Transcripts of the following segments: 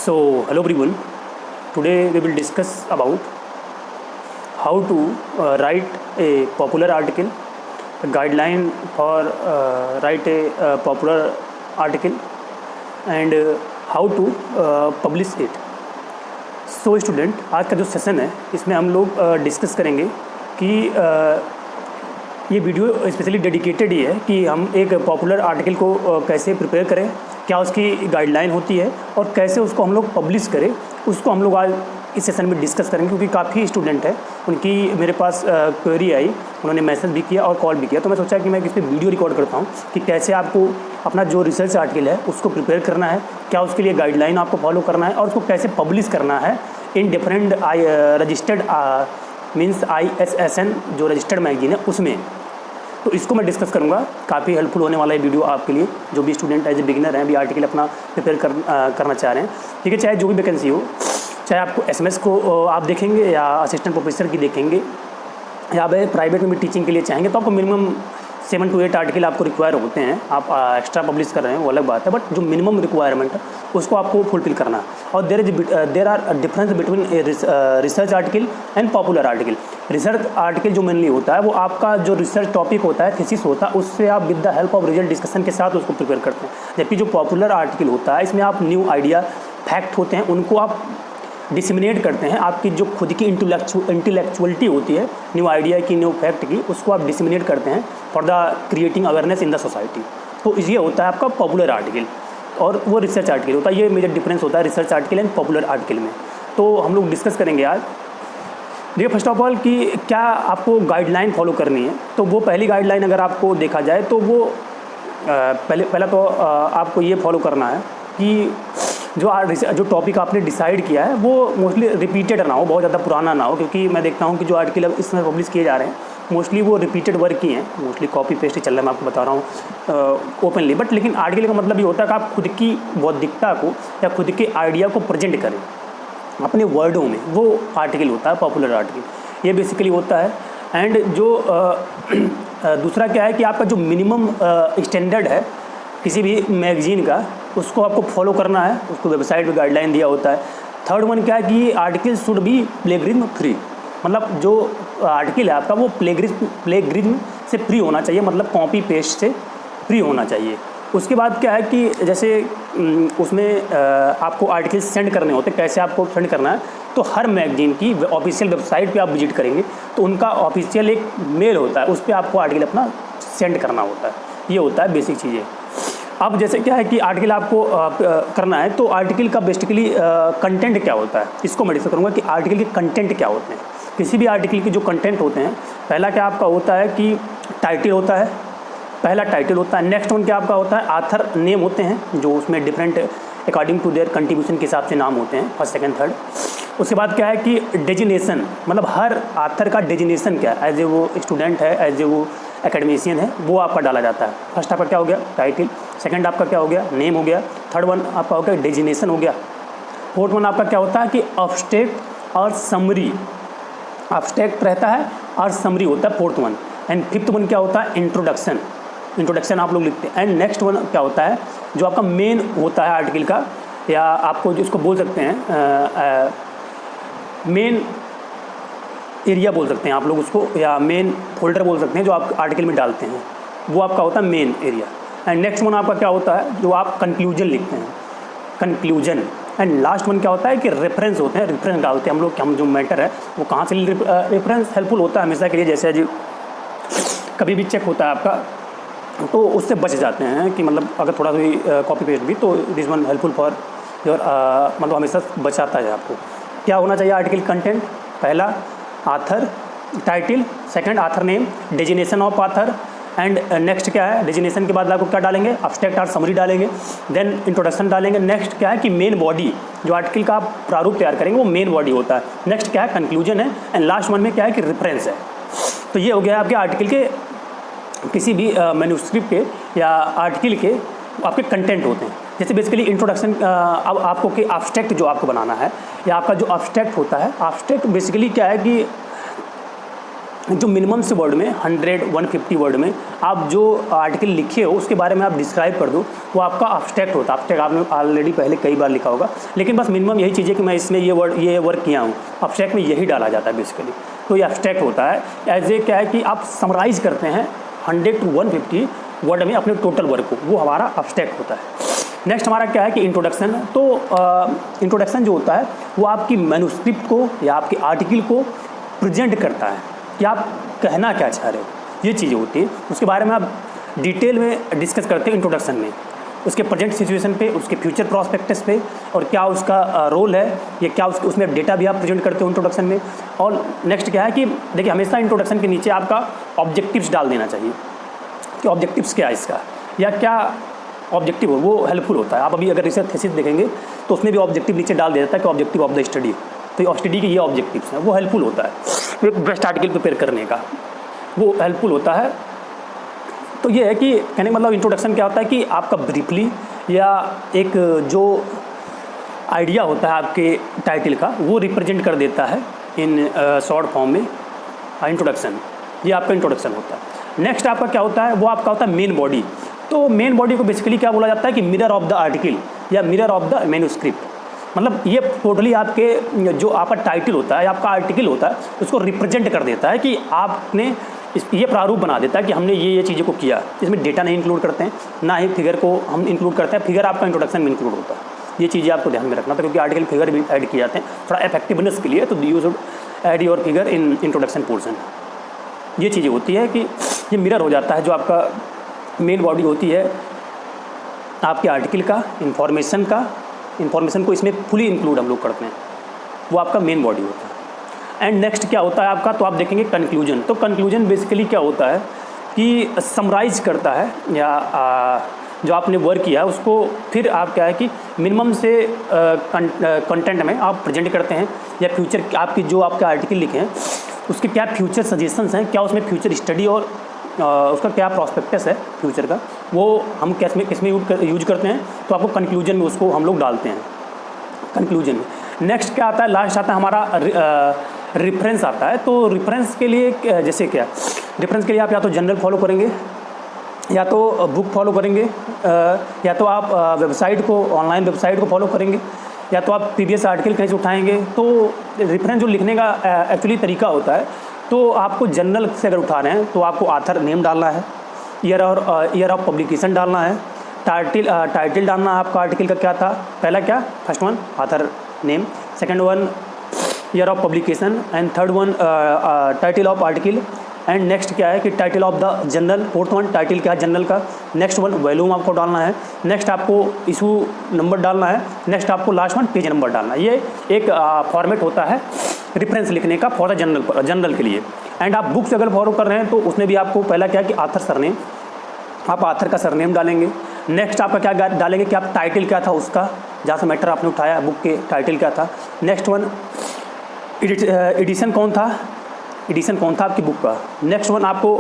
Hello everyone. Today we will discuss about how to write a popular article, a guideline for write a popular article, and how to publish it. So student, आज का जो session है इसमें हम लोग discuss करेंगे कि ये वीडियो स्पेशली डेडिकेटेड ही है कि हम एक पॉपुलर आर्टिकल को कैसे प्रिपेयर करें, क्या उसकी गाइडलाइन होती है और कैसे उसको हम लोग पब्लिश करें, उसको हम लोग आज इस सेशन में डिस्कस करेंगे। क्योंकि काफ़ी स्टूडेंट है, उनकी मेरे पास क्वेरी आई, उन्होंने मैसेज भी किया और कॉल भी किया, तो मैं सोचा कि मैं इस पर वीडियो रिकॉर्ड करता हूँ कि कैसे आपको अपना जो रिसर्च आर्टिकल है उसको प्रिपेयर करना है, क्या उसके लिए गाइडलाइन आपको फॉलो करना है और उसको कैसे पब्लिश करना है in different registered means ISSN जो रजिस्टर्ड मैगजीन है उसमें। तो इसको मैं डिस्कस करूँगा, काफ़ी हेल्पफुल होने वाला है वीडियो आपके लिए जो भी स्टूडेंट एज ए बिगिनर हैं, भी आर्टिकल अपना प्रिपेयर करना चाह रहे हैं। ठीक है, चाहे जो भी वैकेंसी हो, चाहे आपको SMS को आप देखेंगे या असिस्टेंट प्रोफेसर की देखेंगे या आप प्राइवेट में भी टीचिंग के लिए चाहेंगे, तो आपको मिनिमम 7 to 8 आर्टिकल आपको रिक्वायर होते हैं। आप एक्स्ट्रा पब्लिश कर रहे हैं वो अलग बात है, बट जो मिनिमम रिक्वायरमेंट है उसको आपको फुलफिल करना है। और there are difference between research article and popular article. Research article जो मेनली होता है वो आपका जो रिसर्च टॉपिक होता है, थीसिस होता है, उससे आप with the help of result discussion के साथ उसको प्रिपेयर करते हैं। जबकि जो पॉपुलर आर्टिकल होता है इसमें आप न्यू आइडिया, फैक्ट होते हैं, उनको आप डिसमिनेट करते हैं। आपकी जो खुद की इंटेलेक्चुअलिटी होती है, न्यू आइडिया की, न्यू फैक्ट की, उसको आप डिसमिनेट करते हैं for the creating awareness in the society. तो ये होता है आपका पॉपुलर आर्टिकल और वो रिसर्च आर्टिकल होता है। ये मेजर डिफरेंस होता है research article and popular article में। तो हम लोग डिस्कस करेंगे आज। देखिए, फर्स्ट ऑफ ऑल कि क्या आपको गाइडलाइन फॉलो करनी है, तो वो पहली गाइडलाइन अगर आपको देखा जाए तो वो पहला तो आपको ये फॉलो करना है कि जो टॉपिक आपने डिसाइड किया है वो मोस्टली रिपीटेड ना हो, बहुत ज़्यादा पुराना ना हो। क्योंकि मैं देखता हूँ कि जो आर्टिकल अब इसमें पब्लिश किए जा रहे हैं मोस्टली वो रिपीटेड वर्क ही हैं, मोस्टली कॉपी पेस्ट ही चल रहा है। मैं आपको बता रहा हूँ ओपनली, बट लेकिन आर्टिकल का मतलब ये होता है कि आप खुद की बौद्धिकता को या खुद के आइडिया को प्रेजेंट करें अपने वर्डों में, वो आर्टिकल होता है पॉपुलर आर्टिकल। ये बेसिकली होता है। एंड जो दूसरा क्या है कि आपका जो मिनिमम स्टैंडर्ड है किसी भी मैगजीन का, उसको आपको फॉलो करना है, उसको वेबसाइट पे गाइडलाइन दिया होता है। थर्ड वन क्या है कि article should be plagiarism free, मतलब जो आर्टिकल है आपका वो प्लेगरिज्म से फ्री होना चाहिए, मतलब कॉपी पेस्ट से फ्री होना चाहिए। उसके बाद क्या है कि जैसे उसमें आपको आर्टिकल सेंड करने होते हैं, कैसे आपको सेंड करना है, तो हर मैगजीन की ऑफिशियल वेबसाइट पे आप विजिट करेंगे तो उनका ऑफिशियल एक मेल होता है, उस पर आपको आर्टिकल अपना सेंड करना होता है। ये होता है बेसिक चीज़ें। अब जैसे क्या है कि आर्टिकल आपको करना है, तो आर्टिकल का बेसिकली कंटेंट क्या होता है, इसको मैं डिस्कस करूँगा कि आर्टिकल के कंटेंट क्या होते हैं। किसी भी आर्टिकल के जो कंटेंट होते हैं, पहला क्या आपका होता है कि टाइटल होता है, पहला टाइटल होता है। नेक्स्ट वन क्या आपका होता है, आथर नेम होते हैं, जो उसमें different according to their contribution के हिसाब से नाम होते हैं, फर्स्ट सेकंड थर्ड। उसके बाद क्या है कि डेजिनेशन, मतलब हर आथर का डेजिनेशन क्या है, एज ए वो स्टूडेंट है, एज ए वो एकेडमिशियन है, वो आपका डाला जाता है। फर्स्ट आपका क्या हो गया, टाइटल। सेकंड आपका क्या हो गया, नेम हो गया। थर्ड वन आपका हो गया डेजिनेशन हो गया। फोर्थ वन आपका क्या होता है कि अब्स्ट्रैक्ट और समरी, अब्स्ट्रैक्ट रहता है और समरी होता है fourth one. And fifth one क्या होता है, इंट्रोडक्शन, इंट्रोडक्शन आप लोग लिखते हैं। एंड नेक्स्ट वन क्या होता है, जो आपका मेन होता है आर्टिकल का, या आपको जिसको बोल सकते हैं मेन एरिया बोल सकते हैं आप लोग उसको, या मेन फोल्डर बोल सकते हैं, जो आप आर्टिकल में डालते हैं, वो आपका होता है main area. And next one आपका क्या होता है, जो आप कंक्लूजन लिखते हैं, कंक्लूजन। एंड लास्ट वन क्या होता है कि रेफरेंस होते हैं, रेफरेंस डालते हैं हम लोग कि हम जो मैटर है वो कहाँ से, रेफरेंस हेल्पफुल होता है हमेशा के लिए। जैसे जी कभी भी चेक होता है आपका तो उससे बच जाते हैं कि मतलब अगर थोड़ा सा भी कॉपी पेस्ट भी, तो this one helpful for your, मतलब हमेशा बचाता है आपको। क्या होना चाहिए आर्टिकल कंटेंट, पहला author title, second author name, designation of author, and next क्या है, डेजिनेशन के बाद आपको क्या डालेंगे, अब्स्ट्रैक्ट और समरी डालेंगे, देन इंट्रोडक्शन डालेंगे। नेक्स्ट क्या है कि मेन बॉडी, जो आर्टिकल का आप प्रारूप तैयार करेंगे वो मेन बॉडी होता है। नेक्स्ट क्या है, कंक्लूजन है। एंड लास्ट वन में क्या है कि रेफरेंस है। तो ये हो गया आपके आर्टिकल के, किसी भी मैन्युस्क्रिप्ट के या आर्टिकल के आपके कंटेंट होते हैं। जैसे बेसिकली इंट्रोडक्शन, अब आपको कि अब्स्ट्रैक्ट जो आपको बनाना है, या आपका जो अब्स्ट्रैक्ट होता है, अब्स्ट्रैक्ट बेसिकली क्या है कि जो मिनिमम से वर्ड में 100 150 वर्ड में आप जो आर्टिकल लिखे हो उसके बारे में आप डिस्क्राइब कर दो, वो आपका अब्स्ट्रैक्ट होता है। अब्स्ट्रैक्ट आपने ऑलरेडी पहले कई बार लिखा होगा, लेकिन बस मिनिमम यही चीज़ है कि मैं इसमें ये वर्क किया हूँ, अब्स्ट्रैक्ट में यही डाला जाता है बेसिकली। तो ये अब्स्ट्रैक्ट होता है। एज ए क्या है कि आप समराइज़ करते हैं 100 to 150 वर्ड में अपने टोटल वर्क को, वो हमारा अब्स्ट्रैक्ट होता है। नेक्स्ट हमारा क्या है कि इंट्रोडक्शन। तो इंट्रोडक्शन जो होता है वो आपकी मैन्युस्क्रिप्ट को या आपके आर्टिकल को प्रेजेंट करता है कि आप कहना क्या चाह रहे हो, ये चीज़ें होती है। उसके बारे में आप डिटेल में डिस्कस करते हैं इंट्रोडक्शन में, उसके प्रेजेंट सिचुएशन पे, उसके फ्यूचर प्रॉस्पेक्टस पे, और क्या उसका रोल है, या क्या उसमें डेटा भी आप प्रेजेंट करते हो इंट्रोडक्शन में। और नेक्स्ट क्या है कि देखिए, हमेशा इंट्रोडक्शन के नीचे आपका ऑब्जेक्टिव्स डाल देना चाहिए कि ऑब्जेक्टिव्स क्या है इसका, या क्या ऑब्जेक्टिव हो, वो हेल्पफुल होता है। आप अभी अगर रिसर्च थीसिस देखेंगे तो उसमें भी ऑब्जेक्टिव नीचे डाल दिया जाता है कि ऑब्जेक्टिव ऑफ द स्टडी। तो स्टडी के ये ऑब्जेक्टिव्स हैं, वो हेल्पफुल होता है एक बेस्ट आर्टिकल प्रिपेयर करने का, वो हेल्पफुल होता है। तो ये है कि कहने का मतलब इंट्रोडक्शन क्या होता है कि आपका ब्रीफली या एक जो आइडिया होता है आपके टाइटल का, वो रिप्रेजेंट कर देता है इन शॉर्ट फॉर्म में इंट्रोडक्शन। ये आपका इंट्रोडक्शन होता है। नेक्स्ट आपका क्या होता है, वो आपका होता है मेन बॉडी। तो मेन बॉडी को बेसिकली क्या बोला जाता है कि मिरर ऑफ द आर्टिकल या मिरर ऑफ द मैन्युस्क्रिप्ट। मतलब ये टोटली आपके जो आपका टाइटल होता है, आपका आर्टिकल होता है, उसको रिप्रेजेंट कर देता है कि आपने ये प्रारूप बना देता है कि हमने ये चीज़ों को किया। इसमें डेटा नहीं इंक्लूड करते हैं, ना ही फिगर को हम इंक्लूड करते हैं। फिगर आपका इंट्रोडक्शन में इंक्लूड होता है। ये चीज़ें आपको ध्यान में रखना था, क्योंकि आर्टिकल फिगर भी ऐड किए जाते हैं थोड़ा इफेक्टिवनेस के लिए। तो you should add your figure in introduction portion. ये चीज़ें होती है कि ये मिरर हो जाता है जो आपका मेन बॉडी होती है आपके आर्टिकल का, इन्फॉर्मेशन को इसमें फुली इंक्लूड हम लोग करते हैं, वो आपका मेन बॉडी होता है। एंड नेक्स्ट क्या होता है आपका, तो आप देखेंगे कंक्लूजन। तो कंक्लूजन बेसिकली क्या होता है कि समराइज करता है, या जो आपने वर्क किया उसको फिर आप क्या है कि मिनिमम से कंटेंट में आप प्रेजेंट करते हैं, या फ्यूचर आपकी जो आपके आर्टिकल लिखे हैं उसके क्या फ्यूचर सजेशंस हैं, क्या उसमें फ्यूचर स्टडी और उसका क्या प्रॉस्पेक्टस है फ्यूचर का, वो हम किसमें यूज करते हैं। तो आपको कंक्लूजन में उसको हम लोग डालते हैं कंक्लूजन में। नेक्स्ट क्या आता है, लास्ट आता है हमारा रेफरेंस आता है। तो रेफरेंस के लिए जैसे क्या, रेफरेंस के लिए आप या तो जनरल फॉलो करेंगे, या तो बुक फॉलो करेंगे, या तो आप वेबसाइट को, ऑनलाइन वेबसाइट को फॉलो करेंगे, या तो आप प्रीवियस आर्टिकल कहीं से उठाएंगे। तो रेफरेंस जो लिखने का एक्चुअली तरीका होता है, तो आपको जनरल से अगर उठा रहे हैं तो आपको ऑथर नेम डालना है, ईयर ऑफ पब्लिकेशन डालना है, टाइटल डालना है आपका आर्टिकल का क्या था, पहला क्या, first one author name, second one year of publication, and third one title of article, and next क्या है कि title of the journal, fourth one title क्या है जर्नल का, नेक्स्ट वन वॉल्यूम आपको डालना है, नेक्स्ट आपको इशू नंबर डालना है, नेक्स्ट आपको लास्ट वन पेज नंबर डालना है। ये एक फॉर्मेट होता है रेफरेंस लिखने का फॉर द जनरल के लिए। एंड आप बुक से अगर फॉलो कर रहे हैं तो उसमें भी आपको पहला क्या है कि ऑथर सरनेम, आप ऑथर का सरनेम डालेंगे। नेक्स्ट आपका क्या डालेंगे कि आप टाइटल क्या था उसका, जहाँ से मैटर आपने उठाया बुक के टाइटल क्या था। नेक्स्ट वन एडिशन कौन था आपकी बुक का। नेक्स्ट वन आपको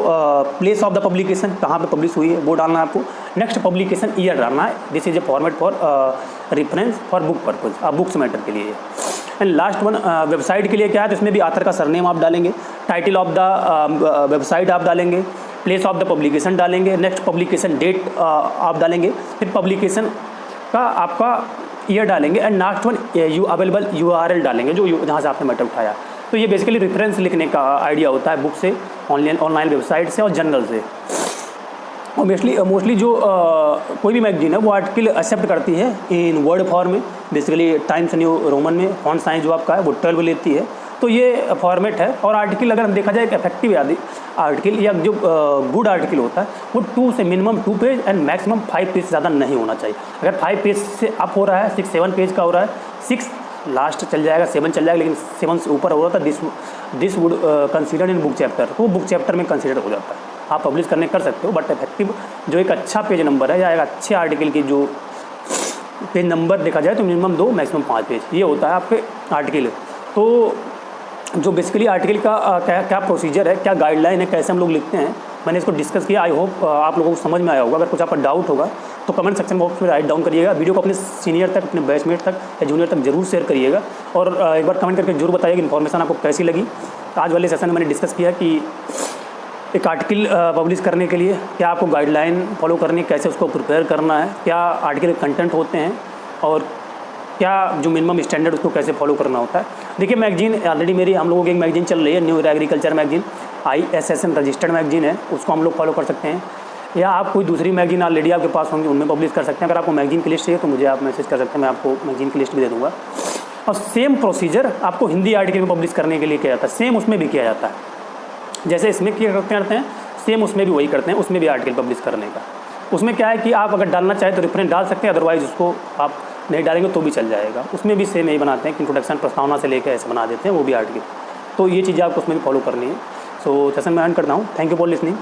प्लेस ऑफ द पब्लिकेशन, कहाँ पे पब्लिश हुई है वो डालना है आपको। नेक्स्ट पब्लिकेशन ईयर डालना है। This is a format for reference for book purpose, books matter के लिए। एंड लास्ट वन वेबसाइट के लिए क्या है, तो इसमें भी ऑथर का सरनेम आप डालेंगे, टाइटल ऑफ द वेबसाइट आप डालेंगे, प्लेस ऑफ द पब्लिकेशन डालेंगे, नेक्स्ट पब्लिकेशन डेट आप डालेंगे, फिर पब्लिकेशन का आपका ईयर डालेंगे, and last one available URL डालेंगे जो जहाँ से आपने मैटर उठाया। तो ये बेसिकली रेफरेंस लिखने का आइडिया होता है बुक से, ऑनलाइन वेबसाइट से और जर्नल से। और मोस्टली जो कोई भी मैगजीन है वो आर्टिकल एक्सेप्ट करती है इन वर्ड फॉर्म में। बेसिकली टाइम्स न्यू रोमन में फॉन्ट साइज जो आपका है वो 12 लेती है। तो ये फॉर्मेट है। और आर्टिकल अगर देखा जाए एक इफेक्टिव आर्टिकल या जो गुड आर्टिकल होता है वो 2 से minimum 2 page and maximum 5 page से ज़्यादा नहीं होना चाहिए। अगर 5 पेज से अप हो रहा है, 6-7 पेज का हो रहा है, 6 लास्ट चल जाएगा, 7 चल जाएगा, लेकिन 7 से ऊपर हो रहा था this would consider in book chapter, तो वो बुक चैप्टर में कंसिडर हो जाता है। आप पब्लिश कर सकते हो, बट इफेक्टिव जो एक अच्छा पेज नंबर है या एक अच्छे आर्टिकल की जो पेज नंबर देखा जाए तो मिनिमम 2 मैक्सिमम 5 पेज ये होता है आपके आर्टिकल। तो जो बेसिकली आर्टिकल का क्या प्रोसीजर है, क्या गाइडलाइन है, कैसे हम लोग लिखते हैं, मैंने इसको डिस्कस किया। आई होप आप लोगों को समझ में आया होगा। अगर कुछ आपका डाउट होगा तो कमेंट सेक्शन बॉक्स में राइट डाउन करिएगा। वीडियो को अपने सीनियर तक, अपने बैचमेट तक या जूनियर तक जरूर शेयर करिएगा और एक बार कमेंट करके जरूर बताइएगा कि इन्फॉर्मेशन आपको कैसी लगी। आज वाले सेशन में मैंने डिस्कस किया कि एक आर्टिकल पब्लिश करने के लिए क्या आपको गाइडलाइन फॉलो करनी है, कैसे उसको प्रिपेयर करना है, क्या आर्टिकल के कंटेंट होते हैं और क्या जो मिनिमम स्टैंडर्ड उसको कैसे फॉलो करना होता है। देखिए मैगजीन ऑलरेडी मेरी, हम लोगों की एक मैगजीन चल रही है, new agriculture magazine, ISSN registered magazine है, उसको हम लोग फॉलो कर सकते हैं। या आप कोई दूसरी मैगजीन ऑलरेडी आपके पास होंगी उनमें पब्लिश कर सकते हैं। अगर आपको मैगजीन की लिस्ट चाहिए तो मुझे आप मैसेज कर सकते हैं, मैं आपको मैगजीन की लिस्ट भी दे दूँगा। और सेम प्रोसीजर आपको हिंदी आर्टिकल में पब्लिश करने के लिए किया जाता है, सेम उसमें भी किया जाता है। जैसे इसमें क्या करते हैं सेम उसमें भी वही करते हैं, उसमें भी आर्टिकल पब्लिश करने का। उसमें क्या है कि आप अगर डालना चाहें तो रेफरेंस डाल सकते हैं, अदरवाइज़ उसको आप नहीं डालेंगे तो भी चल जाएगा। उसमें भी सेम यही बनाते हैं कि इंट्रोडक्शन प्रस्तावना से लेकर ऐसे बना देते हैं वो भी आर्टिकल। तो ये चीज़ें आपको उसमें भी फॉलो करनी है। सो सेशन में एंड करता हूँ। Thank you for listening.